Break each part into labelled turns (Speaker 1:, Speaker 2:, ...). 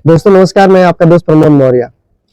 Speaker 1: दोस्तों नमस्कार, मैं आपका दोस्त प्रमोद मौर्य।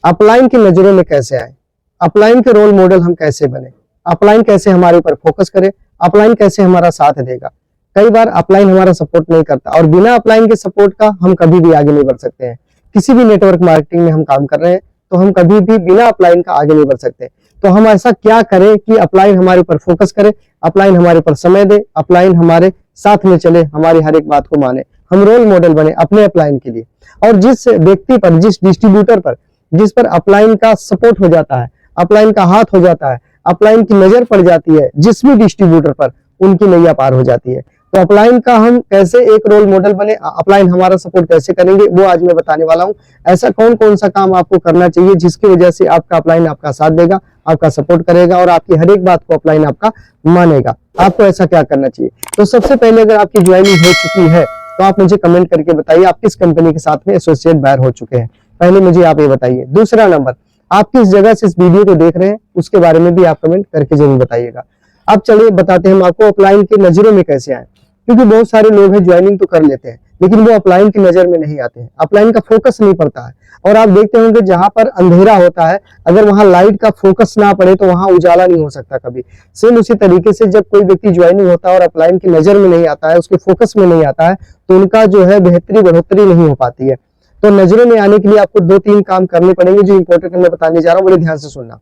Speaker 1: अपलाइन की नजरों में कैसे आए, अपलाइन के रोल मॉडल हम कैसे बने, अपलाइन कैसे हमारे ऊपर फोकस करे, अपलाइन कैसे हमारा साथ देगा। कई बार अपलाइन हमारा सपोर्ट नहीं करता और बिना अपलाइन के सपोर्ट का हम कभी भी आगे नहीं बढ़ सकते हैं। किसी भी नेटवर्क मार्केटिंग में हम काम कर रहे हैं तो हम कभी भी बिना अपलाइन का आगे नहीं बढ़ सकते। तो हम ऐसा क्या करें कि अपलाइन हमारे ऊपर फोकस करे, अपलाइन हमारे ऊपर समय दे, अपलाइन हमारे साथ में चले, हमारी हर एक बात को माने, हम रोल मॉडल बने अपने अपलाइन के लिए। और जिस व्यक्ति पर, जिस डिस्ट्रीब्यूटर पर, जिस पर अपलाइन का सपोर्ट हो जाता है, अपलाइन का हाथ हो जाता है, अपलाइन की नजर पड़ जाती है, जिस भी डिस्ट्रीब्यूटर पर, उनकी नैया पार हो जाती है। तो अपलाइन का हम कैसे एक रोल मॉडल बने, अपलाइन हमारा सपोर्ट कैसे करेंगे, वो आज मैं बताने वाला हूं। ऐसा कौन कौन सा काम आपको करना चाहिए जिसकी वजह से आपका अपलाइन आपका साथ देगा, आपका सपोर्ट करेगा और आपकी हर एक बात को अपलाइन आपका मानेगा। आपको ऐसा क्या करना चाहिए। तो सबसे पहले अगर आपकी ज्वाइनिंग हो चुकी है तो आप मुझे कमेंट करके बताइए आप किस कंपनी के साथ में एसोसिएट बायर हो चुके हैं। पहले मुझे आप ये बताइए। दूसरा नंबर, आप किस जगह से इस वीडियो को देख रहे हैं उसके बारे में भी आप कमेंट करके जरूर बताइएगा। अब चलिए बताते हैं हम आपको अपलाइन की नजरों में कैसे आए। क्योंकि बहुत सारे लोग हैं ज्वाइनिंग तो कर लेते हैं लेकिन वो अपलाइन की नजर में नहीं आते हैं, अपलाइन का फोकस नहीं पड़ता है। और आप देखते होंगे जहां पर अंधेरा होता है, अगर वहां लाइट का फोकस ना पड़े तो वहां उजाला नहीं हो सकता कभी। सेम उसी तरीके से जब कोई व्यक्ति ज्वाइनिंग होता है और अपलाइन की नजर में नहीं आता है, उसके फोकस में नहीं आता है, तो उनका जो है बेहतरी बढ़ोतरी नहीं हो पाती है। तो नजरों में आने के लिए आपको 2-3 काम करने पड़ेंगे जो इंपॉर्टेंट मैं बताने जा रहा हूँ, बड़े ध्यान से सुनना।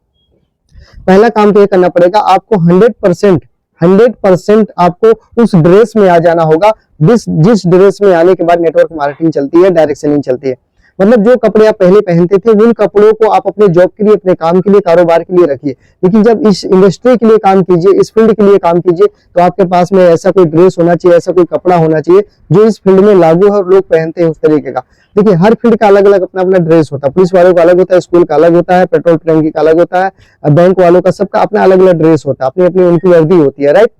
Speaker 1: पहला काम तो ये करना पड़ेगा, आपको 100% आपको उस ड्रेस में आ जाना होगा जिस ड्रेस में आने के बाद नेटवर्क मार्केटिंग चलती है, डायरेक्ट सेलिंग चलती है। मतलब जो कपड़े आप पहले पहनते थे उन कपड़ों को आप अपने जॉब के लिए, अपने काम के लिए, कारोबार के लिए रखिए। लेकिन जब इस इंडस्ट्री के लिए काम कीजिए, इस फील्ड के लिए काम कीजिए, तो आपके पास में ऐसा कोई ड्रेस होना चाहिए, ऐसा कोई कपड़ा होना चाहिए जो इस फील्ड में लागू है और लोग पहनते हैं उस तरीके का। देखिए हर फील्ड का अलग अलग अपना अपना ड्रेस होता है। पुलिस वालों का अलग होता है, स्कूल का अलग होता है, पेट्रोल टंकी का अलग होता है, बैंक वालों का, सबका अपना अलग अलग ड्रेस होता है, अपनी अपनी उनकी वर्दी होती है, राइट,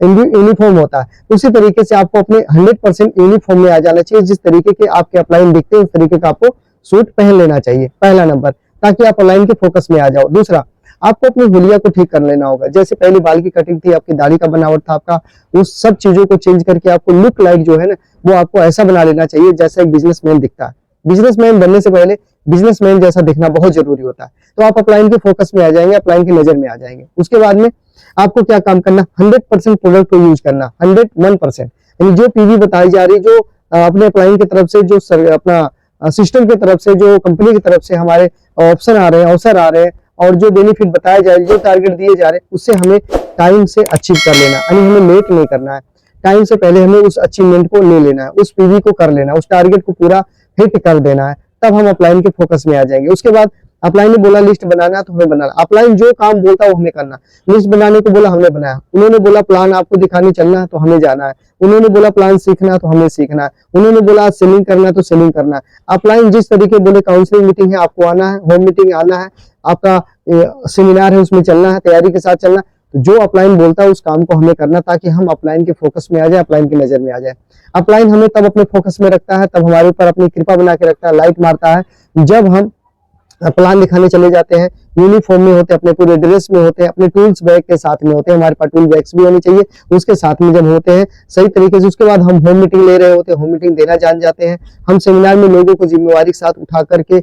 Speaker 1: यूनिफॉर्म होता है। उसी तरीके से आपको अपने 100% यूनिफॉर्म में आ जाना चाहिए। जिस तरीके के आपके अपलाइन दिखते हैं उस तरीके का आपको सूट पहन लेना चाहिए, पहला नंबर, ताकि आप अपलाइन के फोकस में आ जाओ। दूसरा, आपको अपनी हुलिया को ठीक कर लेना होगा। जैसे पहले बाल की कटिंग थी, आपकी दाढ़ी का बनावट था, आपका उस सब चीजों को चेंज करके आपको लुक लाइक जो है ना, वो आपको ऐसा बना लेना चाहिए जैसा एक बिजनेसमैन दिखता है। बिजनेसमैन बनने से पहले बिजनेसमैन जैसा दिखना बहुत जरूरी होता है। तो आप अपलाइन के फोकस में आ जाएंगे, अपलाइन की नजर में आ जाएंगे। उसके बाद में आपको क्या काम करना, 100% प्रोडक्ट को यूज करना, 101%। यानी जो पीवी बताई जा रही, जो अपने अपलाइन की तरफ से, जो अपना सिस्टम की तरफ से, जो कंपनी की तरफ से हमारे ऑप्शन आ रहे हैं, अवसर आ रहे हैं और जो बेनिफिट बताए जा रहे हैं, जो टारगेट दिए जा रहे हैं, उससे हमें टाइम से अचीव कर लेना। यानी हमें लेट नहीं करना है, टाइम से पहले हमें उस अचीवमेंट को ले लेना है, उस पीवी को कर लेना है, उस टारगेट को पूरा हिट कर देना है, तब हम अपलाइन के फोकस में आ जाएंगे। उसके बाद अपलाइन ने बोला लिस्ट बनाना है तो हमें बनाना। अपलाइन जो काम बोलता है वो हमें करना। लिस्ट बनाने को बोला, हमने बनाया। उन्होंने बोला प्लान आपको दिखाने चलना है तो हमें जाना है। उन्होंने बोला प्लान सीखना है तो हमें सीखना है। उन्होंने बोला सेलिंग करना है तो सेलिंग करना है। अपलाइन जिस तरीके बोले, काउंसलिंग मीटिंग है आपको आना है, होम मीटिंग आना है, आपका सेमिनार है उसमें चलना है, तैयारी के साथ चलना है। तो जो अपलाइन बोलता है उस काम को हमें करना, ताकि हम अपलाइन के फोकस में आ जाए, अपलाइन की नजर में आ जाए। अपलाइन हमें तब अपने फोकस में रखता है, तब हमारे ऊपर अपनी कृपा बना के रखता है, लाइट मारता है, जब हम प्लान दिखाने चले जाते हैं, यूनिफॉर्म में होते हैं, अपने पूरे ड्रेस में होते हैं, अपने टूल्स बैग के साथ में होते हैं। हमारे पास टूल बैग्स भी होने चाहिए उसके साथ में जब होते हैं सही तरीके से। उसके बाद हम होम मीटिंग ले रहे होते हैं, होम मीटिंग देना जान जाते हैं। हम सेमिनार में लोगों को जिम्मेवारी के साथ उठा करके,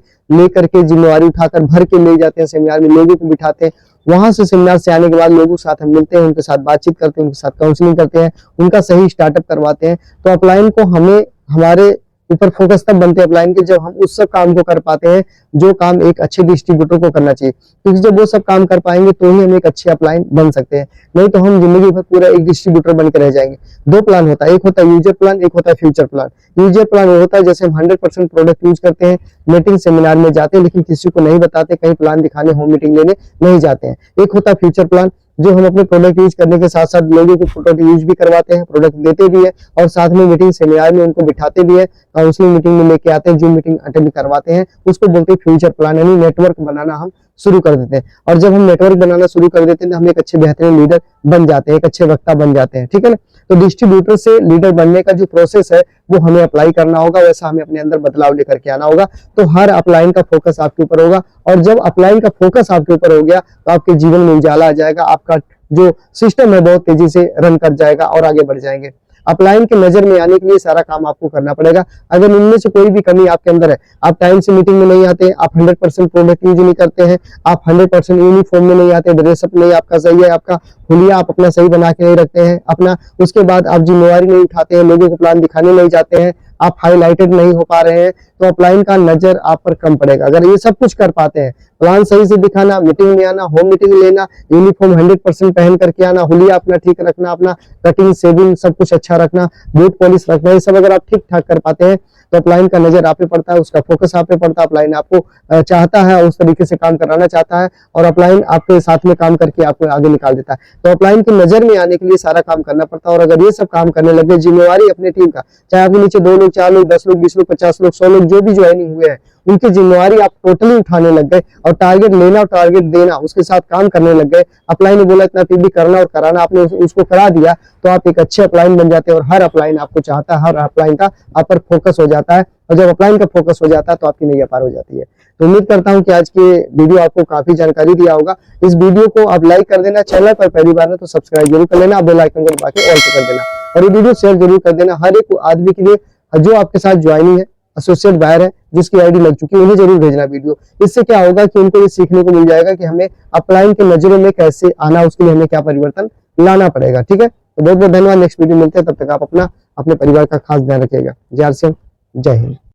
Speaker 1: जिम्मेवारी उठाकर भर के ले जाते हैं, सेमिनार में लोगों को बिठाते हैं। वहां से सेमिनार से आने के बाद लोगों के साथ हम मिलते हैं, उनके साथ बातचीत करते हैं, उनके साथ काउंसलिंग करते हैं, उनका सही स्टार्टअप करवाते हैं। तो अपलाइन को हमें, हमारे ऊपर फोकस तब बनते हैं अपलाइन के, जब हम उस सब काम को कर पाते हैं जो काम एक अच्छे डिस्ट्रीब्यूटर को करना चाहिए। क्योंकि जब वो सब काम कर पाएंगे तो ही हम एक अच्छे अपलाइन बन सकते हैं, नहीं तो हम जिंदगी भर पूरा एक डिस्ट्रीब्यूटर बन के रह जाएंगे। 2 प्लान होता है, एक होता है यूजर प्लान, एक होता है फ्यूचर प्लान। यूजर प्लान वो होता है जैसे हम 100% प्रोडक्ट यूज करते हैं, मीटिंग सेमिनार में जाते हैं लेकिन किसी को नहीं बताते, कहीं प्लान दिखाने, होम मीटिंग लेने नहीं जाते हैं। एक होता है फ्यूचर प्लान, जो हम अपने प्रोडक्ट यूज करने के साथ साथ लोगों को प्रोडक्ट यूज भी करवाते हैं, प्रोडक्ट देते भी है और साथ में मीटिंग सेमिनार में उनको बिठाते भी है, काउंसलिंग मीटिंग में लेके आते हैं, जूम मीटिंग अटेंड करवाते हैं। उसको बोलते हैं फ्यूचर प्लान। यानी नेटवर्क बनाना हम शुरू कर देते हैं, और जब हम नेटवर्क बनाना शुरू कर देते हैं तो हम एक अच्छे बेहतरीन लीडर बन जाते हैं, एक अच्छे वक्ता बन जाते हैं, ठीक है ना। तो डिस्ट्रीब्यूटर से लीडर बनने का जो प्रोसेस है वो हमें अप्लाई करना होगा, वैसा हमें अपने अंदर बदलाव लेकर के आना होगा। तो हर अपलाइन का फोकस आपके ऊपर होगा, और जब अपलाइन का फोकस आपके ऊपर हो गया तो आपके जीवन में उजाला आ जाएगा, आपका जो सिस्टम है बहुत तेजी से रन कर जाएगा और आगे बढ़ जाएंगे। अपलाइन के नजर में आने के लिए सारा काम आपको करना पड़ेगा। अगर इनमें से कोई भी कमी आपके अंदर है, आप टाइम से मीटिंग में नहीं आते, आप 100% प्रोडक्टिविटी नहीं करते हैं, आप 100% यूनिफॉर्म में नहीं आते, ड्रेसअप नहीं आपका सही है, आपका हुलिया आप अपना सही बना के नहीं रखते हैं अपना, उसके बाद आप जिम्मेवारी नहीं उठाते हैं, लोगों को प्लान दिखाने नहीं जाते हैं, आप हाईलाइटेड नहीं हो पा रहे हैं, तो अपलाइन का नजर आप पर कम पड़ेगा। अगर ये सब कुछ कर पाते हैं, प्लान सही से दिखाना, मीटिंग में आना, होम मीटिंग लेना, यूनिफॉर्म 100% पहन करके आना, हुलिया अपना ठीक रखना, अपना कटिंग शेविंग सब कुछ अच्छा रखना, बूट पॉलिश रखना, ये सब अगर आप ठीक ठाक कर पाते हैं तो अपलाइन का नजर आप पे पड़ता है, उसका फोकस आप पे पड़ता है, अपलाइन आपको चाहता है, उस तरीके से काम कराना चाहता है और अपलाइन आपके साथ में काम करके आपको आगे निकाल देता है। तो अपलाइन की नजर में आने के लिए सारा काम करना पड़ता है। और अगर ये सब काम करने लगे, जिम्मेवारी अपने टीम का, चाहे आपके नीचे 2 लोग, 4 लोग, 10 लोग, 20 लोग, 50 लोग, 100 लोग जो भी ज्वाइनिंग हुए हैं, उनकी जिम्मेवारी आप टोटली उठाने लग गए और टारगेट लेना और टारगेट देना, उसके साथ काम करने लग गए। अपलाइन ने बोला इतना पीबी करना और कराना, आपने उसको करा दिया, तो आप एक अच्छे अपलाइन बन जाते हैं और हर अपलाइन आपको चाहता है, हर अपलाइन का आप पर फोकस हो जाता है और जब अपलाइन का फोकस हो जाता है तो आपकी नैया पार हो जाती है। तो उम्मीद करता हूं कि आज के वीडियो आपको काफी जानकारी दिया होगा। इस वीडियो को आप लाइक कर देना, चैनल पर पहली बार है तो सब्सक्राइब जरूर कर लेना, बेल आइकन को दबा के ऑल पे कर देना और ये वीडियो शेयर जरूर कर देना हर एक आदमी के लिए जो आपके साथ ज्वाइनिंग है, एसोसिएट बायर है, जिसकी आईडी लग चुकी है, उन्हें जरूर भेजना वीडियो। इससे क्या होगा कि उनको ये सीखने को मिल जाएगा कि हमें अपलाइन के नजरों में कैसे आना, उसके लिए हमें क्या परिवर्तन लाना पड़ेगा। ठीक है, तो बहुत बहुत धन्यवाद। नेक्स्ट वीडियो मिलते हैं, तब तक आप अपना अपने परिवार का खास ध्यान रखिएगा। जय श्री राम, जय हिंद।